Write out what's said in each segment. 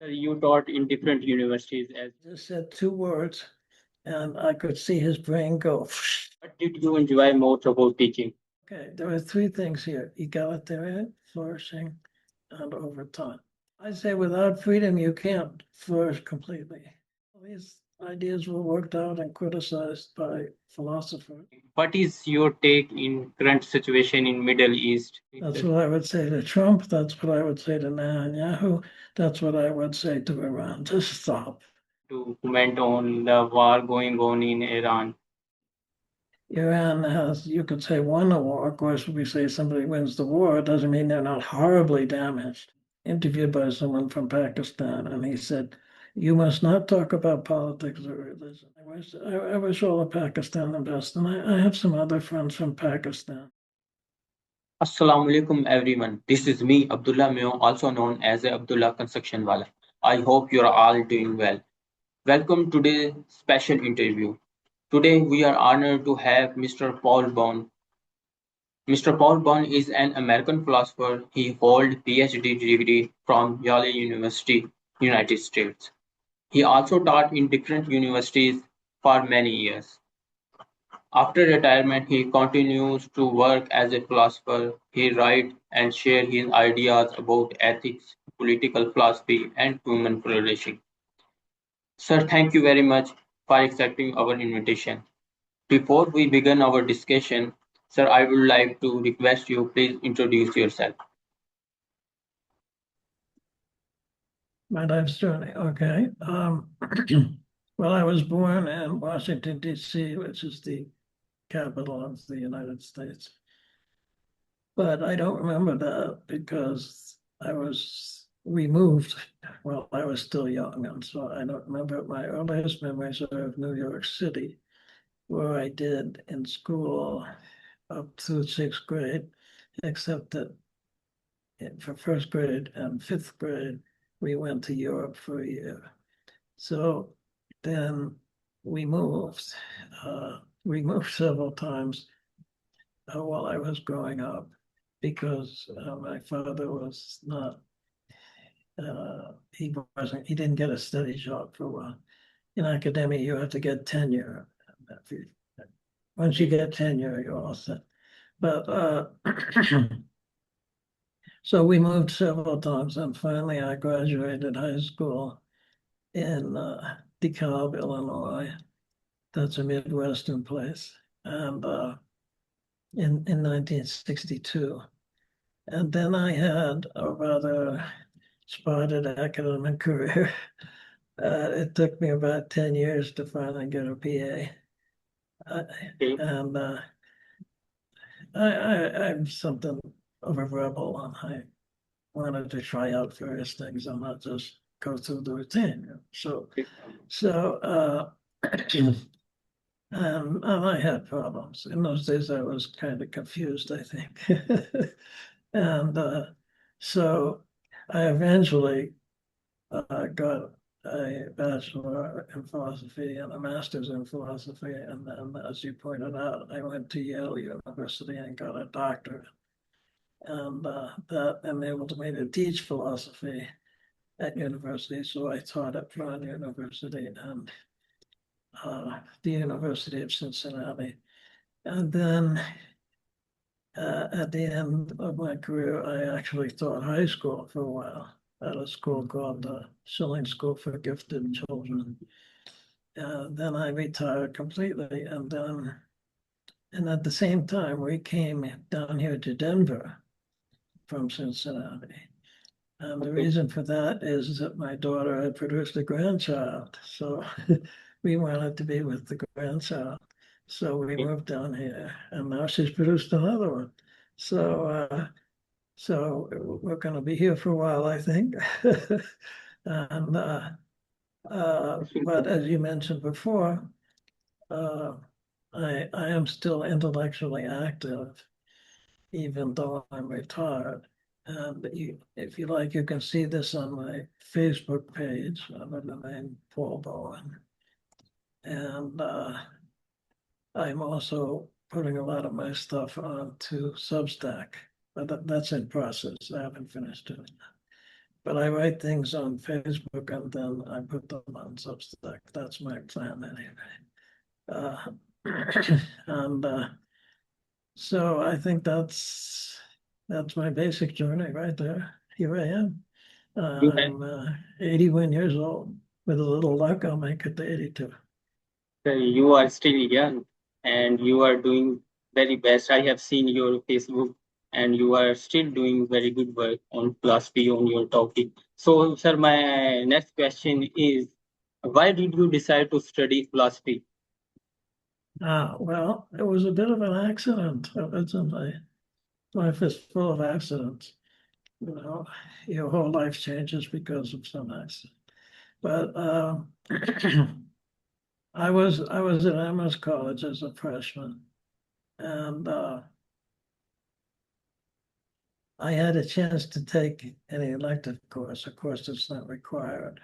You taught in different universities as Just said two words, and I could see his brain go. what did you enjoy most about teaching? Okay, there were three things here: egalitarian, flourishing, and overtime. I say without freedom, you can't flourish completely. These ideas were worked out and criticized by philosophers. What is your take in current situation in Middle East? That's what I would say to Trump. That's what I would say to Netanyahu. That's what I would say to Iran. Just stop. To comment on the war going on in Iran. Iran has, you could say, won a war. Of course, if we say somebody wins the war, it doesn't mean they're not horribly damaged. Interviewed by someone from Pakistan, and he said, "You must not talk about politics or religion." I wish all of Pakistan the best, and I have some other friends from Pakistan. Assalamu alaikum everyone. This is me, Abdullah Meo, also known as Abdullah Construction Wala. I hope you are all doing well. Welcome to today's special interview. Today we are honored to have Mr. Paul Bowen. Mr. Paul Bowen is an American philosopher. He holds PhD degree from Yale University, United States. He also taught in different universities for many years. After retirement, he continues to work as a philosopher. He writes and shares his ideas about ethics, political philosophy, and human flourishing. Sir, thank you very much for accepting our invitation. Before we begin our discussion, sir, I would like to request you please introduce yourself. My life's journey. Okay. Well, I was born in Washington, D.C., which is the capital of the United States. But I don't remember that because we moved while I was still young. And so I don't remember. My earliest memories are of New York City, where I did in school up through sixth grade, except that for first grade and fifth grade, we went to Europe for a year. So then we moved. We moved several times while I was growing up because my father was not, he didn't get a steady job for a while. In academia, you have to get tenure. Once you get tenure, you're all set. But so we moved several times, and finally I graduated high school in DeKalb, Illinois. That's a Midwestern place. And in 1962. And then I had a rather spotted academic career. It took me about 10 years to finally get a PA. And I'm something of a rebel, and I wanted to try out various things and not just go through the routine. So and I had problems. In those days, I was kind of confused, I think. And so I eventually got a bachelor in philosophy and a master's in philosophy. And then, as you pointed out, I went to Yale University and got a doctorate. And that enabled me to teach philosophy at university. So I taught at Brown University and the University of Cincinnati. And then at the end of my career, I actually taught high school for a while at a school called the Schilling School for Gifted Children. Then I retired completely. And at the same time, we came down here to Denver from Cincinnati. And the reason for that is that my daughter had produced a grandchild. So we wanted to be with the grandchild. So we moved down here, and now she's produced another one. So we're going to be here for a while, I think. And but as you mentioned before, I am still intellectually active, even though I'm retired. And if you like, you can see this on my Facebook page under the name Paul Bowen. And I'm also putting a lot of my stuff onto Substack, but that's in process. I haven't finished doing but I write things on Facebook and then I put them on Substack. That's my plan anyway. Uh, and so I think that's my basic journey right there. Here I am. You have, I'm 81 years old. With a little luck, I'll make it to 82. you are still young and you are doing very best. I have seen your Facebook and you are still doing very good work on philosophy on your topic. So, sir, my next question is, why did you decide to study philosophy? Well, it was a bit of an accident. It's in my life is full of accidents. You know, your whole life changes because of some accident. But I was at Amherst College as a freshman, and I had a chance to take any elective course. Of course, it's not required.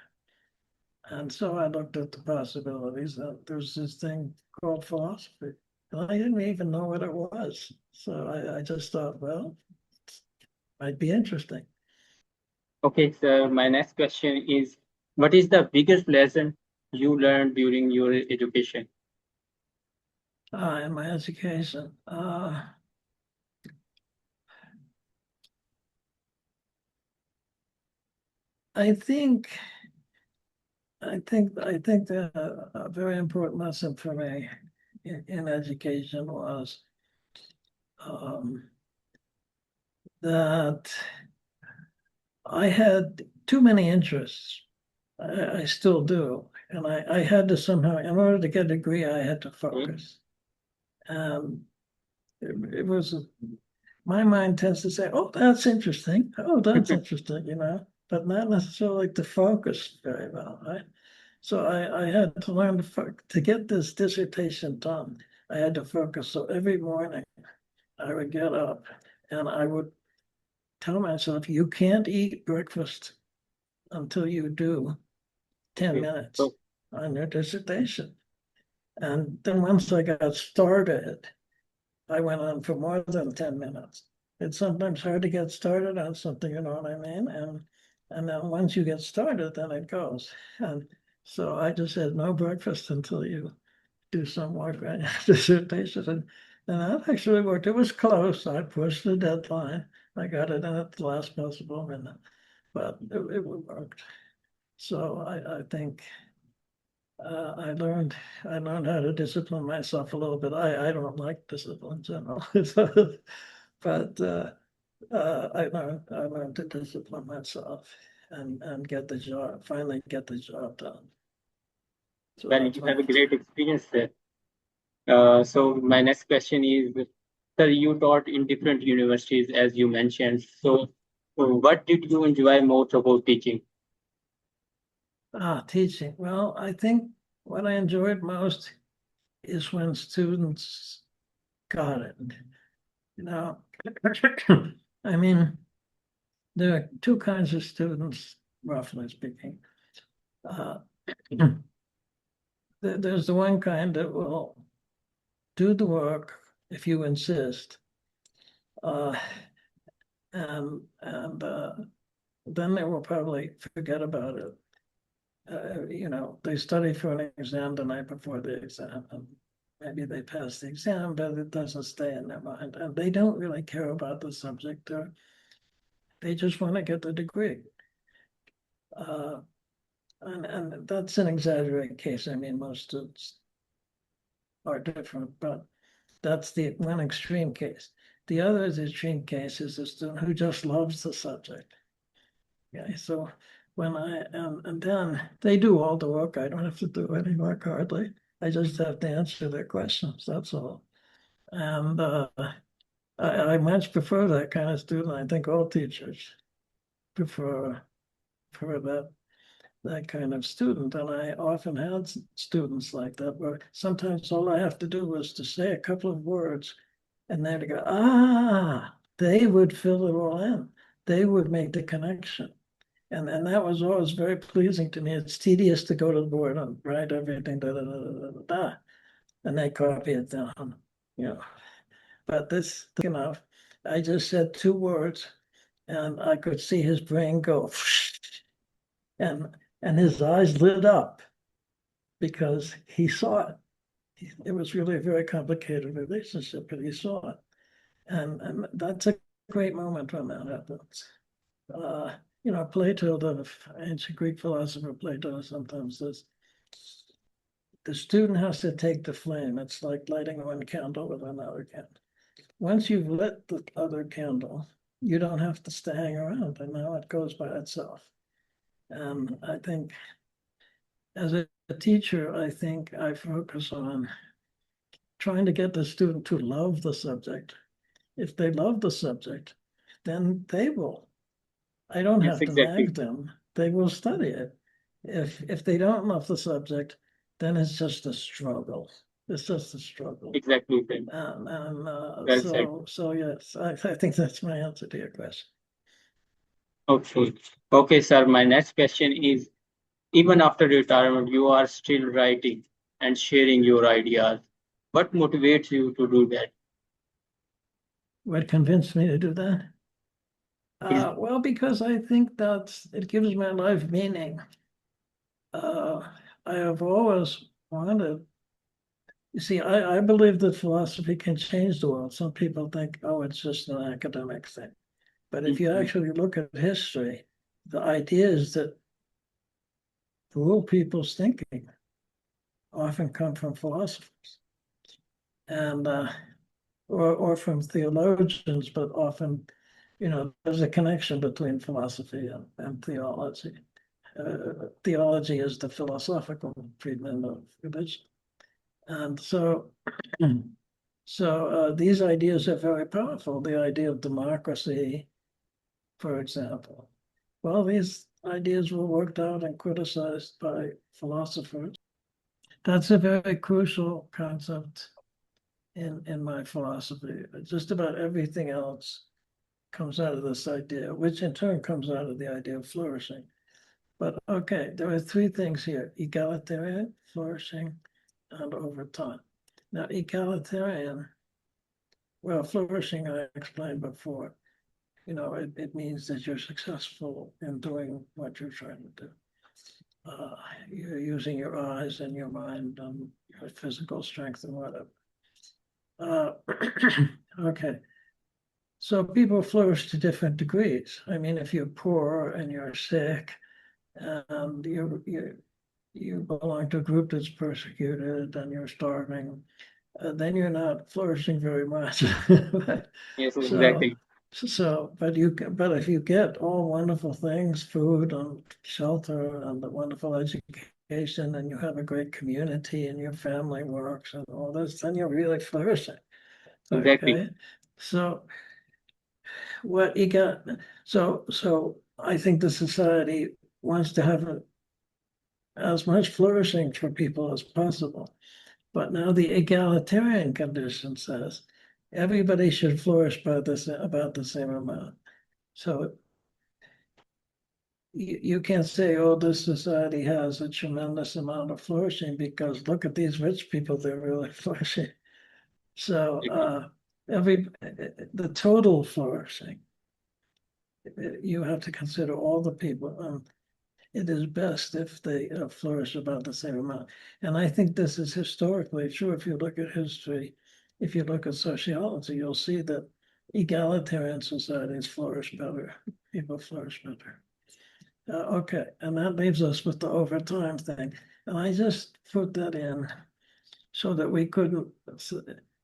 And so I looked at the possibilities. There's this thing called philosophy, and I didn't even know what it was. So I just thought, well, it might be interesting. Okay, sir, my next question is, what is the biggest lesson you learned during your education? In my education, I think I think that a very important lesson for me in education was um, that I had too many interests. I still do, and I had to somehow, in order to get a degree, I had to Hmm? focus. And it was my mind tends to say, "Oh, that's interesting. Oh, that's interesting," but not necessarily to focus very well, right? So I had to learn to get this dissertation done. I had to focus. So every morning I would get up and I would tell myself, you can't eat breakfast until you do 10 Okay. minutes So, on your dissertation. And then once I got started, I went on for more than 10 minutes. It's sometimes hard to get started on something, you know what I mean? And then once you get started, then it goes. And so I just said no breakfast until you do some work on your dissertation. And that actually worked. It was close. I pushed the deadline. I got it in at the last possible minute, but it worked. So I think I learned how to discipline myself a little bit. I don't like discipline in general, but I learned to discipline myself and get the job finally get the job done. So well, that's you my have a answer. great experience there. So my next question is, sir, you taught in different universities, as you mentioned. So what did you enjoy most about teaching? Teaching. Well, I think what I enjoyed most is when students got it. You know, I mean, there are two kinds of students, roughly speaking. Uh, there's the one kind that will do the work if you insist, uh, and then they will probably forget about it. They study for an exam the night before the exam, and maybe they pass the exam, but it doesn't stay in their mind, and they don't really care about the subject, or they just want to get the degree. Uh, and that's an exaggerated case. I mean, most students are different, but that's the one extreme case. The other extreme case is a student who just loves the subject. Okay, so when and then they do all the work. I don't have to do any work hardly. I just have to answer their questions. That's all. And I much prefer that kind of student. I think all teachers prefer that kind of student. And I often had students like that where sometimes all I have to do was to say a couple of words and then to go, they would fill it all in. They would make the connection. And that was always very pleasing to me. It's tedious to go to the board and write everything, and they copy it down, you know. But this, I just said two words and I could see his brain go And his eyes lit up because he saw it. It was really a very complicated relationship, but he saw it. And that's a great moment when that happens. Plato, the ancient Greek philosopher Plato, sometimes says the student has to take the flame. It's like lighting one candle with another candle. Once you've lit the other candle, you don't have to stay hang around, and now it goes by itself. And I think as a teacher, I think I focus on trying to get the student to love the subject. If they love the subject, then they will. I don't Yes, have to exactly. nag them. They will study it. If they don't love the subject, then it's just a struggle. It's just a struggle. Exactly, sir. Well said. So yes, I think that's my answer to your question. Okay. Okay, sir. My next question is, even after retirement, you are still writing and sharing your ideas. What motivates you to do that? What convinced me to do that? Is Well, because I think that it gives my life meaning. I have always wanted, you see, I believe that philosophy can change the world. Some people think, oh, it's just an academic thing. But if you Mhm. actually look at history, the ideas that rule people's thinking often come from philosophers and or from theologians, but often, there's a connection between philosophy and theology. Theology is the philosophical treatment of religion. And so these ideas are very powerful. The idea of democracy, for example. Well, these ideas were worked out and criticized by philosophers. That's a very crucial concept in my philosophy. Just about everything else comes out of this idea, which in turn comes out of the idea of flourishing. But okay, there are three things here: egalitarian, flourishing, and over time. Now, egalitarian, well, flourishing, I explained before, it means that you're successful in doing what you're trying to do. You're using your eyes and your mind and your physical strength and whatever. Uh, okay, so people flourish to different degrees. I mean, if you're poor and you're sick and you belong to a group that's persecuted and you're starving, then you're not flourishing very much. Yes, So, exactly. but if you get all wonderful things, food and shelter and a wonderful education, and you have a great community and your family works and all this, then you're really flourishing. Exactly. Okay. So what you got, so I think the society wants to have as much flourishing for people as possible. But now the egalitarian condition says everybody should flourish by about the same amount. So you can't say, oh, this society has a tremendous amount of flourishing because look at these rich people, they're really flourishing. So Exactly. the total flourishing, you have to consider all the people. It is best if they flourish about the same amount. And I think this is historically true. If you look at history, if you look at sociology, you'll see that egalitarian societies flourish better. People flourish better. Okay, and that leaves us with the overtime thing. And I just put that in so that we couldn't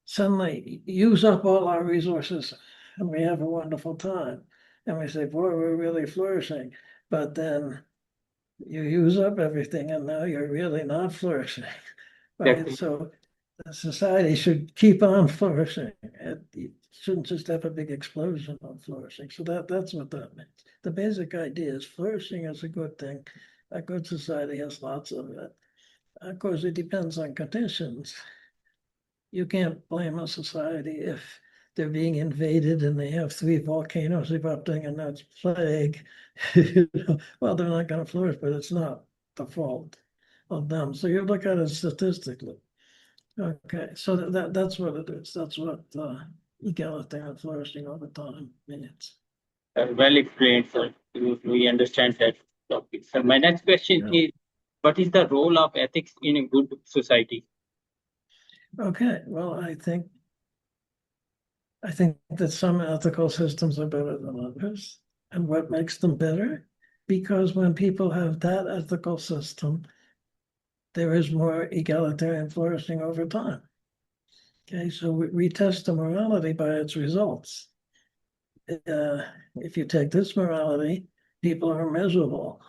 suddenly use up all our resources and we have a wonderful time. And we say, boy, we're really flourishing. But then you use up everything and now you're really not flourishing, right? Exactly. So the society should keep on flourishing. It shouldn't just have a big explosion of flourishing. So that's what that means. The basic idea is flourishing is a good thing. A good society has lots of it. Of course, it depends on conditions. You can't blame a society if they're being invaded and they have three volcanoes erupting and that's plague. Well, they're not going to flourish, but it's not the fault of them. So you look at it statistically. Okay, so that's what it is. That's what egalitarian flourishing over time means. Well explained, sir. We understand that. topic. So my next question Yeah. is, what is the role of ethics in a good society? Okay. Well, I think that some ethical systems are better than others. And what makes them better? Because when people have that ethical system, there is more egalitarian flourishing over time. Okay, so we test the morality by its results. If you take this morality, people are miserable.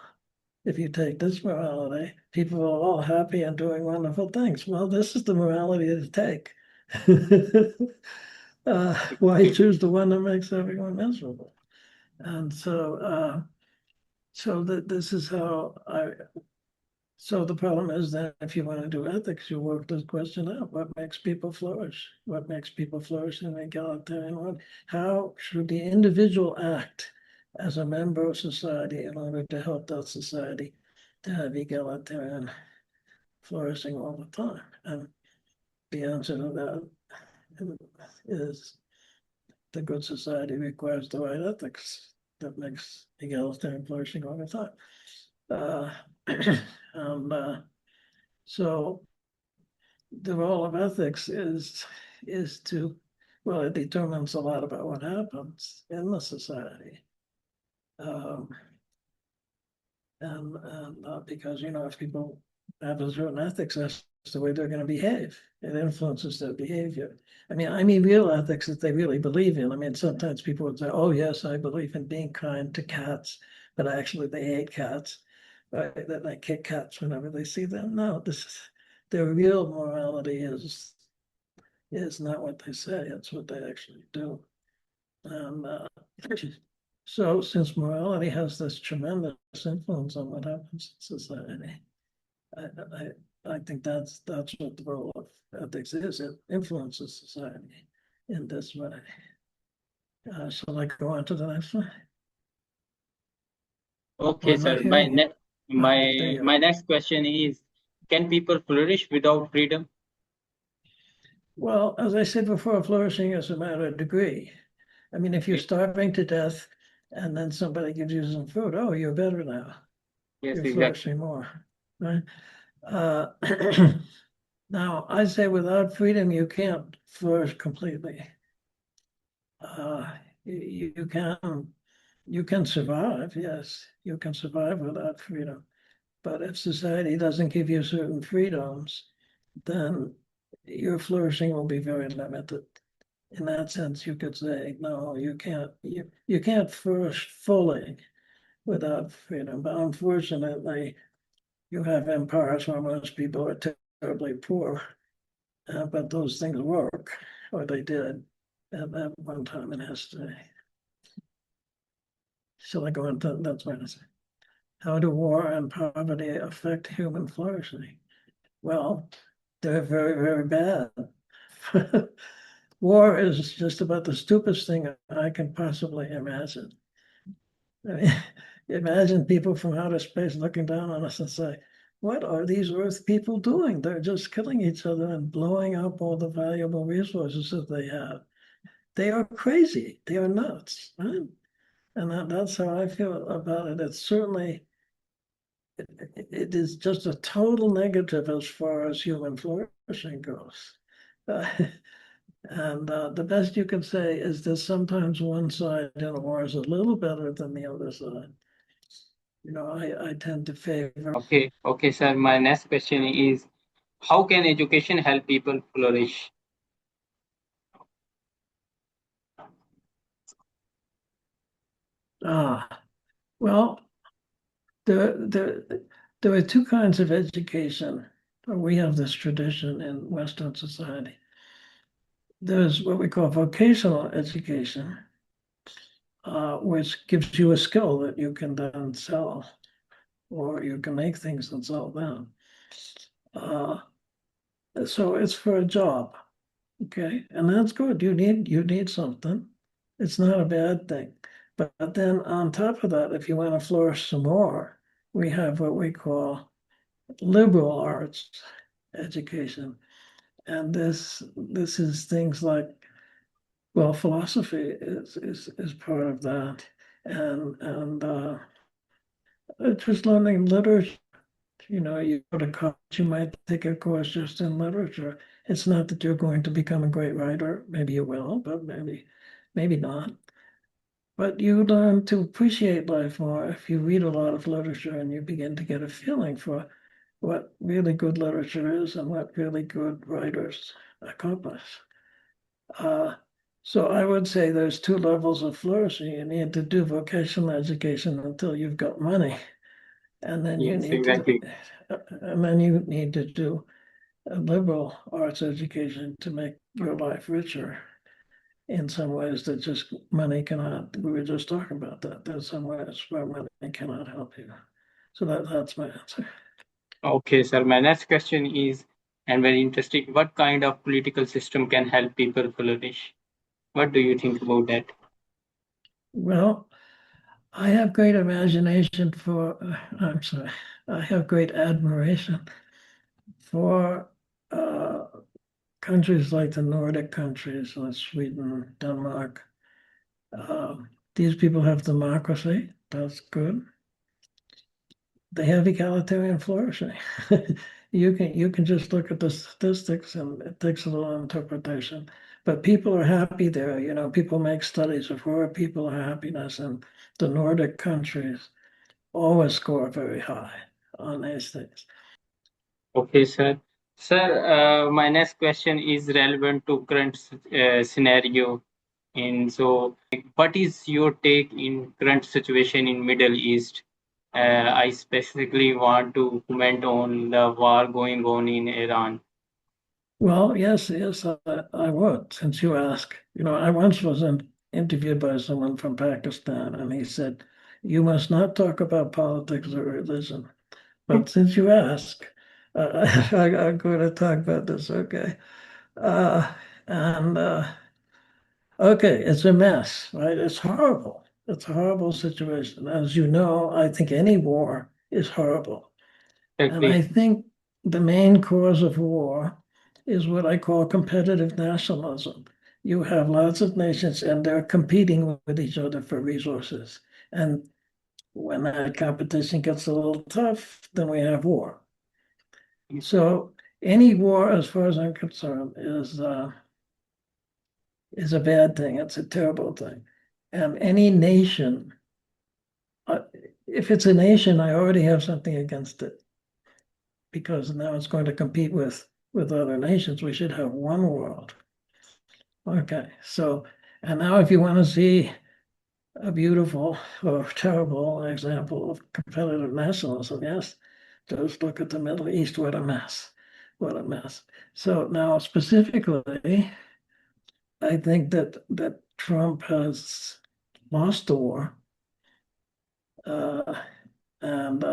If you take this morality, people are all happy and doing wonderful things. Well, this is the morality to take. Why Okay. choose the one that makes everyone miserable? And so that this is how I. So the problem is that if you want to do ethics, you work this question out. What makes people flourish? What makes people flourish in an egalitarian world? How should the individual act as a member of society in order to help that society to have egalitarian flourishing all the time? And the answer to that is the good society requires the right ethics that makes egalitarian flourishing all the time. Uh, and so the role of ethics is to, well, it determines a lot about what happens in the society. Um, and because, if people have a certain ethics, that's the way they're going to behave. It influences their behavior. I mean real ethics that they really believe in. I mean, sometimes people would say, oh, yes, I believe in being kind to cats, but actually they hate cats. Right? That they kick cats whenever they see them. No, this is their real morality is not what they say, it's what they actually do. And so, since morality has this tremendous influence on what happens in society, I, I think that's what the role of ethics is. It influences society in this way. Shall I go on to the next one? Or Okay, I'm not sir. My hearing you. ne- There my you my are. next question is, can people flourish without freedom? Well, as I said before, flourishing is a matter of degree. I mean, if you're Okay. starving to death and then somebody gives you some food, oh, you're better now. Yes, You're exactly. flourishing more, right? Uh, now, I say without freedom, you can't flourish completely. Uh, you can survive, yes, you can survive without freedom. But if society doesn't give you certain freedoms, then your flourishing will be very limited. In that sense, you could say, no, you can't flourish fully without freedom. But unfortunately, you have empires where most people are terribly poor, but those things work, or they did at one time in history. Shall I go into that's what I say. How do war and poverty affect human flourishing? Well, they're very, very bad. War is just about the stupidest thing I can possibly imagine. I mean, imagine people from outer space looking down on us and say, what are these Earth people doing? They're just killing each other and blowing up all the valuable resources that they have. They are crazy. They are nuts, right? And that's how I feel about it. It's certainly, it is just a total negative as far as human flourishing goes. Uh, and the best you can say is that sometimes one side in a war is a little better than the other side. I tend to favor. Okay, sir. My next question is, how can education help people flourish? Ah, well, there, there, there are two kinds of education. We have this tradition in Western society. There's what we call vocational education, which gives you a skill that you can then sell, or you can make things and sell them. Uh, so it's for a job, okay, and that's good. You need something. It's not a bad thing. But then on top of that, if you want to flourish some more, we have what we call liberal arts education. And this is things like, well, philosophy is part of that. And Just learning literature. You go to college, you might take a course just in literature. It's not that you're going to become a great writer. Maybe you will, but maybe not. But you learn to appreciate life more if you read a lot of literature and you begin to get a feeling for what really good literature is and what really good writers accomplish. Uh, so I would say there's two levels of flourishing. You need to do vocational education until you've got money, and then you Yes, need to, exactly. and then you need to do a liberal arts education to make your life richer in some ways that just money cannot. We were just talking about that. There's some ways where money cannot help you. So that's my answer. Okay, sir. My next question is, and very interesting, what kind of political system can help people flourish? What do you think about that? Well, I have great imagination for, I'm sorry, I have great admiration for countries like the Nordic countries, like Sweden, Denmark. These people have democracy. That's good. They have egalitarian flourishing. You can just look at the statistics and it takes a little interpretation. But people are happy there. People make studies of where people are happiness, and the Nordic countries always score very high on these things. Okay, sir. Sir, my next question is relevant to current scenario. And so, what is your take in current situation in Middle East? I specifically want to comment on the war going on in Iran. Well, yes, I would, since you ask. I once was interviewed by someone from Pakistan, and he said, "You must not talk about politics or religion." But since you ask, I'm going to talk about this, okay? Uh, and okay, it's a mess, right? It's horrible. It's a horrible situation. As you know, I think any war is horrible. And I Exactly. think the main cause of war is what I call competitive nationalism. You have lots of nations and they're competing with each other for resources. And when that competition gets a little tough, then we have war. So any war, as far as I'm concerned, is a bad thing. It's a terrible thing. And any nation, uh, if it's a nation, I already have something against it because now it's going to compete with other nations. We should have one world. Okay, so and now if you want to see a beautiful or terrible example of competitive nationalism, yes, just look at the Middle East. What a mess! What a mess! So now specifically, I think that Trump has lost the war, uh, and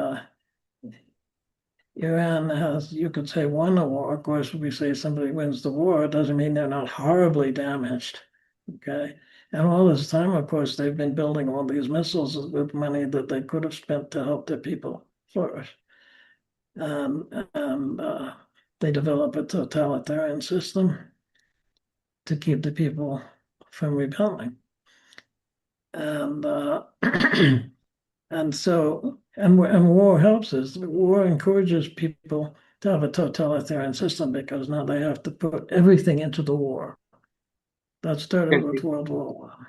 Iran has, you could say, won the war. Of course, if we say somebody wins the war, it doesn't mean they're not horribly damaged. Okay. And all this time, of course, they've been building all these missiles with money that they could have spent to help their people flourish. And they develop a totalitarian system to keep the people from rebelling. And and war helps us. War encourages people to have a totalitarian system because now they have to put everything into the war. That started with Exactly. World War One.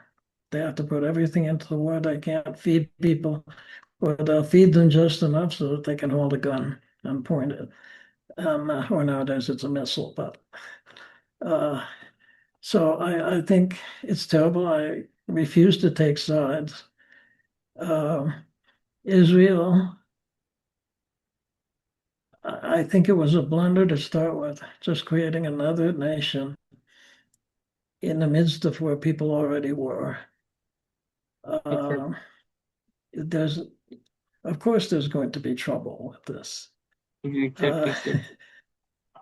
They have to put everything into the war. They can't feed people, or they'll feed them just enough so that they can hold a gun and point it. Or nowadays it's a missile. But uh, so I think it's terrible. I refuse to take sides. Uh, Israel, I think it was a blunder to start with, just creating another nation in the midst of where people already were. Exactly. Uh, there's, of course, there's going to be trouble with this, uh, Exactly, sir.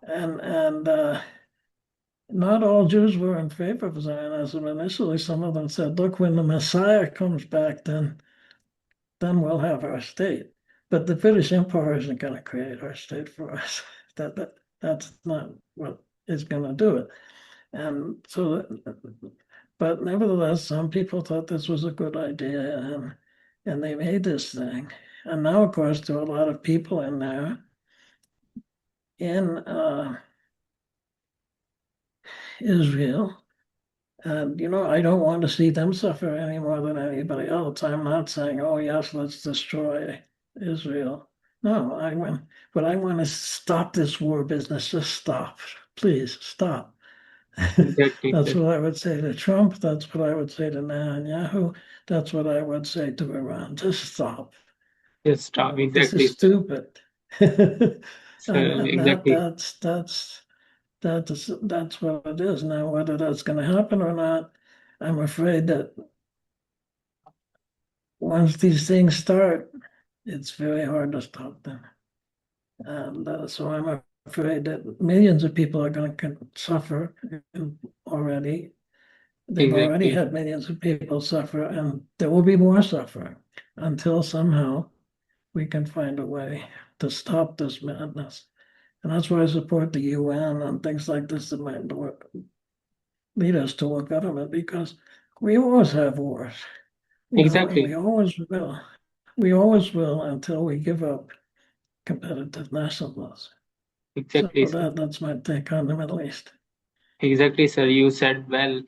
and not all Jews were in favor of Zionism initially. Some of them said, "Look, when the Messiah comes back, then we'll have our state." But the British Empire isn't going to create our state for us. That's not what is going to do it. And so, but nevertheless, some people thought this was a good idea, and they made this thing. And now, of course, there are a lot of people in there in Israel. And, I don't want to see them suffer any more than anybody else. I'm not saying, oh, yes, let's destroy Israel. No, but I want to stop this war business. Just stop. Please stop. Exactly, That's sir. what I would say to Trump. That's what I would say to Netanyahu. That's what I would say to Iran. Just stop. Yes, stop. This is Exactly, sir. stupid. and Sir, and that exactly. that's what it is. Now, whether that's going to happen or not, I'm afraid that once these things start, it's very hard to stop them. And so I'm afraid that millions of people are going to suffer already. They've already Exactly. had millions of people suffer, and there will be more suffering until somehow we can find a way to stop this madness. And that's why I support the UN and things like this that might lead us to a government, because we always have wars, and Exactly. we always will until we give up competitiveness of us. So Exactly, sir. that's my take on the Middle East. Exactly, sir. You said well.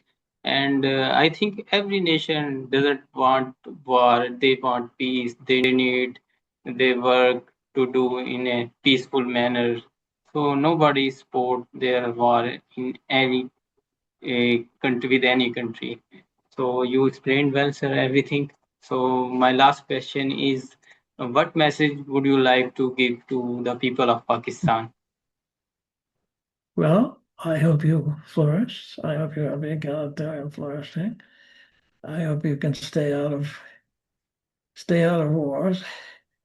And I think every nation doesn't want war. They want peace. They need their work to do in a peaceful manner. So nobody support their war in any country with any country. So you explained well, sir, everything. So my last question is, what message would you like to give to the people of Pakistan? Well, I hope you flourish. I hope you're being out there and flourishing. I hope you can stay out of wars,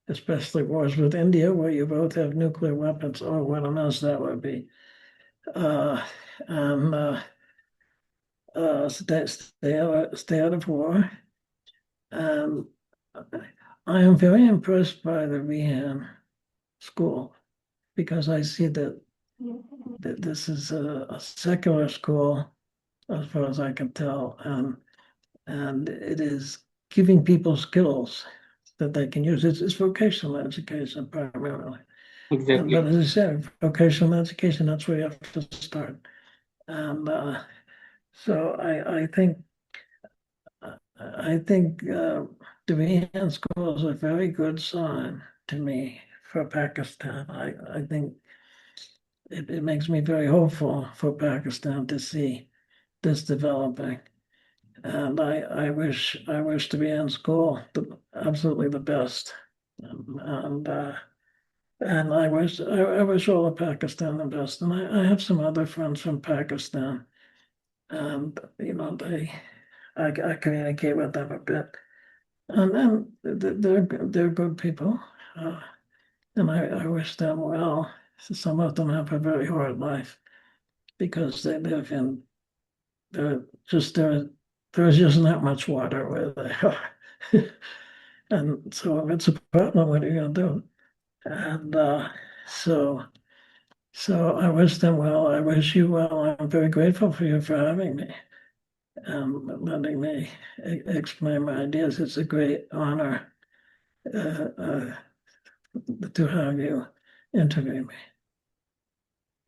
especially wars with India, where you both have nuclear weapons. Oh, what a mess that would be. Uh, and stay out of war. And I am very impressed by the Rehan school because I see that this is a secular school, as far as I can tell, and it is giving people skills that they can use. It's vocational education primarily. But Exactly. as I said, vocational education, that's where you have to start. And so I think the Rehan school is a very good sign to me for Pakistan. I think it makes me very hopeful for Pakistan to see this developing. And I wish to be in school absolutely the best. And I wish all of Pakistan the best. And I have some other friends from Pakistan, and I communicate with them a bit, and then they're good people, uh, and I wish them well. Some of them have a very hard life because they live in there just there's just not much water where they are. And so if it's a problem, what are you going to do? And so so I wish them well. I wish you well. I'm very grateful for you for having me and letting me explain my ideas. It's a great honor uh, uh, to have you interview me.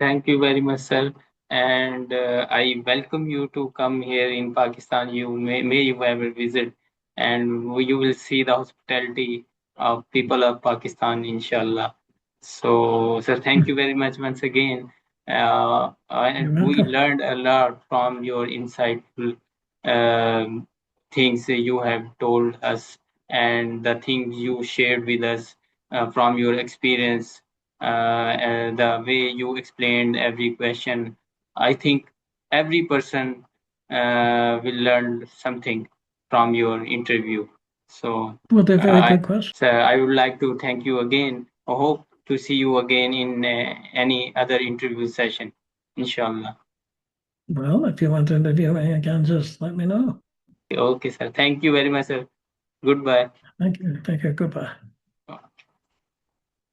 Thank you very much, sir. And I welcome you to come here in Pakistan. May you ever visit, and you will see the hospitality of people of Pakistan, inshallah. So, sir, thank you very much once again. You're And we welcome. learned a lot from your insightful um, things that you have told us, and the things you shared with us from your experience, and the way you explained every question. I think every person will learn something from your interview. So, Well, they're very I, good questions. so I would like to thank you again. I hope to see you again in any other interview session, inshallah. Well, if you want to interview me again, just let me know. Okay, sir. Thank you very much, sir. Goodbye. Thank you. Thank you. Goodbye.